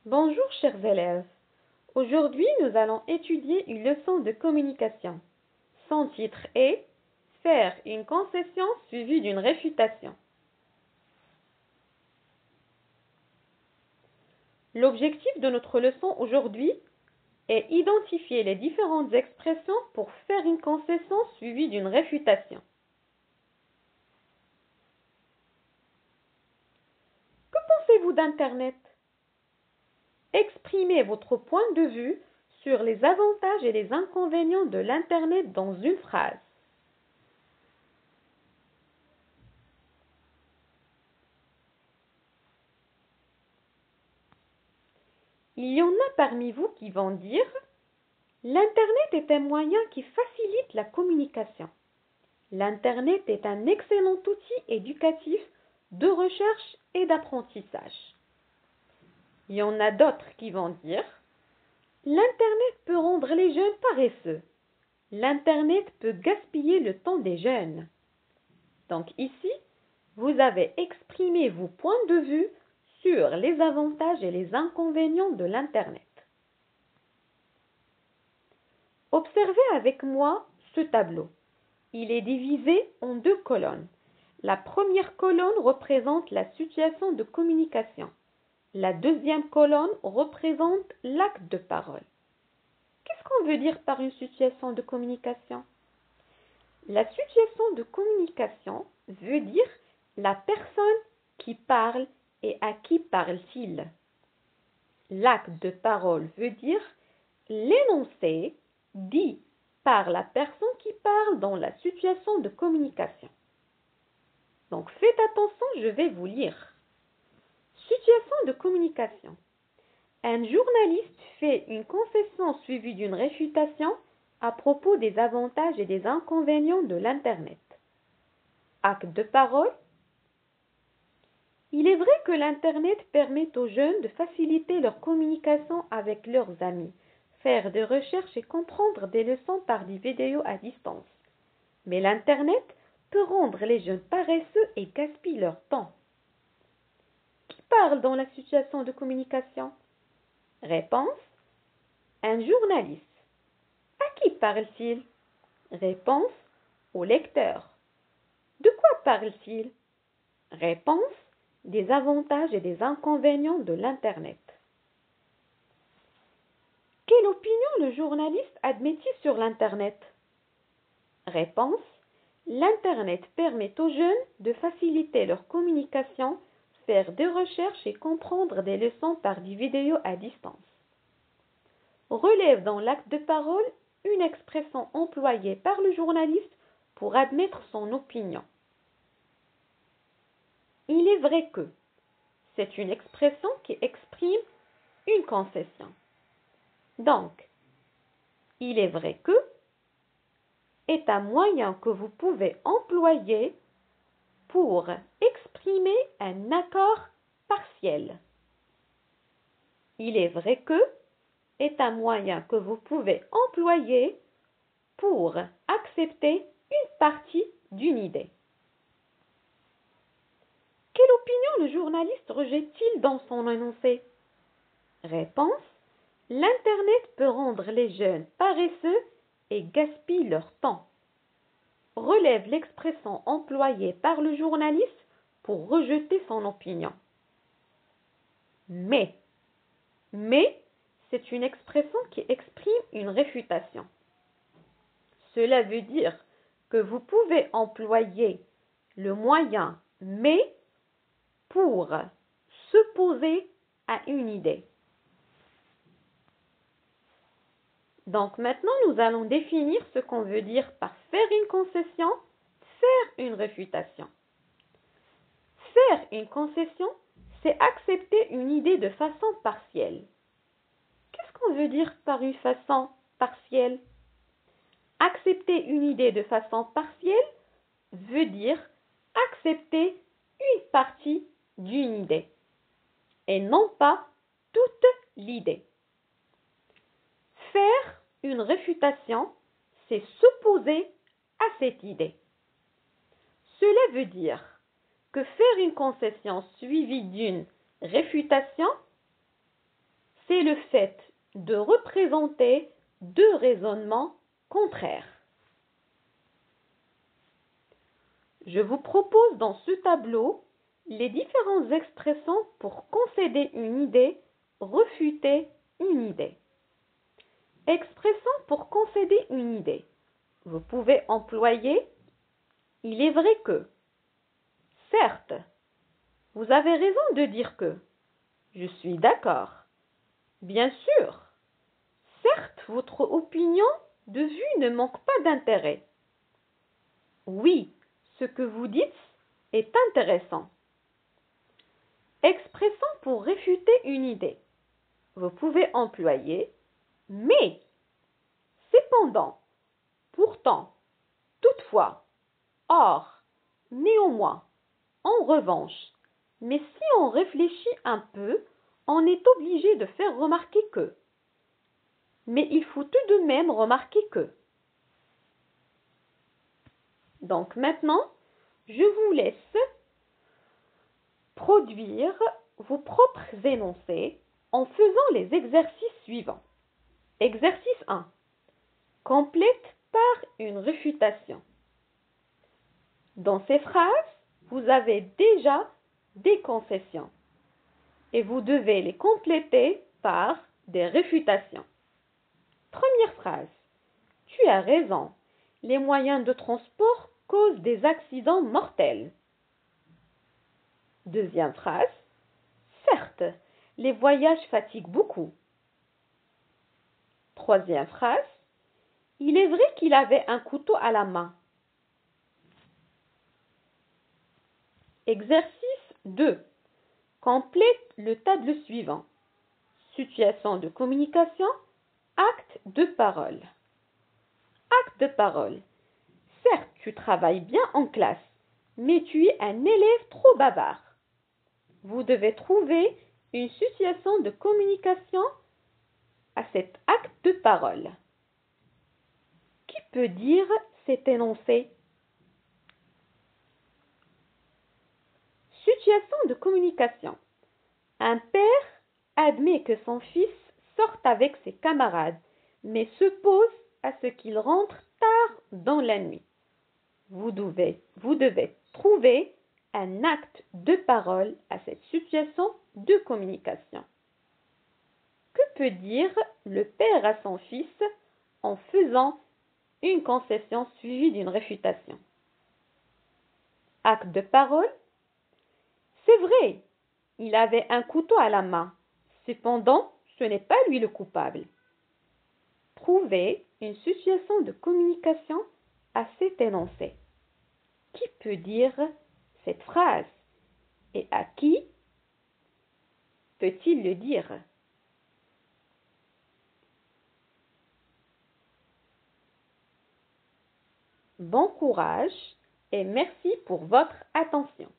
Bonjour chers élèves. Aujourd'hui, nous allons étudier une leçon de communication. Son titre est Faire une concession suivie d'une réfutation. L'objectif de notre leçon aujourd'hui est identifier les différentes expressions pour faire une concession suivie d'une réfutation. Que pensez-vous d'Internet? Exprimez votre point de vue sur les avantages et les inconvénients de l'Internet dans une phrase. Il y en a parmi vous qui vont dire l'Internet est un moyen qui facilite la communication. L'Internet est un excellent outil éducatif de recherche et d'apprentissage. Il y en a d'autres qui vont dire l'Internet peut rendre les jeunes paresseux. L'Internet peut gaspiller le temps des jeunes. Donc ici, vous avez exprimé vos points de vue sur les avantages et les inconvénients de l'Internet. Observez avec moi ce tableau. Il est divisé en deux colonnes. La première colonne représente la situation de communication. La deuxième colonne représente l'acte de parole. Qu'est-ce qu'on veut dire par une situation de communication? La situation de communication veut dire la personne qui parle et à qui parle-t-il. L'acte de parole veut dire l'énoncé dit par la personne qui parle dans la situation de communication. Donc faites attention, je vais vous lire. Situation de communication. Un journaliste fait une concession suivie d'une réfutation à propos des avantages et des inconvénients de l'Internet. Acte de parole. Il est vrai que l'Internet permet aux jeunes de faciliter leur communication avec leurs amis, faire des recherches et comprendre des leçons par des vidéos à distance. Mais l'Internet peut rendre les jeunes paresseux et gaspille leur temps. Qui parle dans la situation de communication? Réponse. Un journaliste. À qui parle-t-il? Réponse. Au lecteur. De quoi parle-t-il? Réponse. Des avantages et des inconvénients de l'Internet. Quelle opinion le journaliste admet-il sur l'Internet? Réponse. L'Internet permet aux jeunes de faciliter leur communication, faire des recherches et comprendre des leçons par des vidéos à distance. Relève dans l'acte de parole une expression employée par le journaliste pour admettre son opinion. Il est vrai que c'est une expression qui exprime une concession. Donc, il est vrai que est un moyen que vous pouvez employer pour exprimer un accord partiel. Il est vrai que est un moyen que vous pouvez employer pour accepter une partie d'une idée. Quelle opinion le journaliste rejette-t-il dans son énoncé? Réponse. L'Internet peut rendre les jeunes paresseux et gaspille leur temps. Relève l'expression employée par le journaliste pour rejeter son opinion. Mais, c'est une expression qui exprime une réfutation. Cela veut dire que vous pouvez employer le moyen mais pour s'opposer à une idée. Donc maintenant, nous allons définir ce qu'on veut dire par faire une concession, faire une réfutation. Faire une concession, c'est accepter une idée de façon partielle. Qu'est-ce qu'on veut dire par une façon partielle? Accepter une idée de façon partielle veut dire accepter une partie d'une idée et non pas toute l'idée. Faire une réfutation, c'est s'opposer à cette idée. Cela veut dire que faire une concession suivie d'une réfutation, c'est le fait de représenter deux raisonnements contraires. Je vous propose dans ce tableau les différentes expressions pour concéder une idée, refuter une idée. Expression pour concéder une idée. Vous pouvez employer « il est vrai que ». Certes, vous avez raison de dire que. Je suis d'accord. Bien sûr. Certes, votre opinion de vue ne manque pas d'intérêt. Oui, ce que vous dites est intéressant. Expression pour réfuter une idée. Vous pouvez employer mais, cependant, pourtant, toutefois, or, néanmoins, en revanche. Mais si on réfléchit un peu, on est obligé de faire remarquer que. Mais il faut tout de même remarquer que. Donc maintenant, je vous laisse produire vos propres énoncés en faisant les exercices suivants. Exercice 1. Complète par une réfutation. Dans ces phrases, vous avez déjà des concessions et vous devez les compléter par des réfutations. Première phrase. Tu as raison. Les moyens de transport causent des accidents mortels. Deuxième phrase. Certes, les voyages fatiguent beaucoup. Troisième phrase. Il est vrai qu'il avait un couteau à la main. Exercice 2. Complète le tableau suivant. Situation de communication, acte de parole. Acte de parole. Certes, tu travailles bien en classe, mais tu es un élève trop bavard. Vous devez trouver une situation de communication à cet acte de parole. Qui peut dire cet énoncé? Situation de communication. Un père admet que son fils sorte avec ses camarades, mais se pose à ce qu'il rentre tard dans la nuit. Vous devez trouver un acte de parole à cette situation de communication. Que peut dire le père à son fils en faisant une concession suivie d'une réfutation? Acte de parole. C'est vrai, il avait un couteau à la main. Cependant, ce n'est pas lui le coupable. Trouvez une situation de communication à cet énoncé. Qui peut dire cette phrase et à qui peut-il le dire? Bon courage et merci pour votre attention.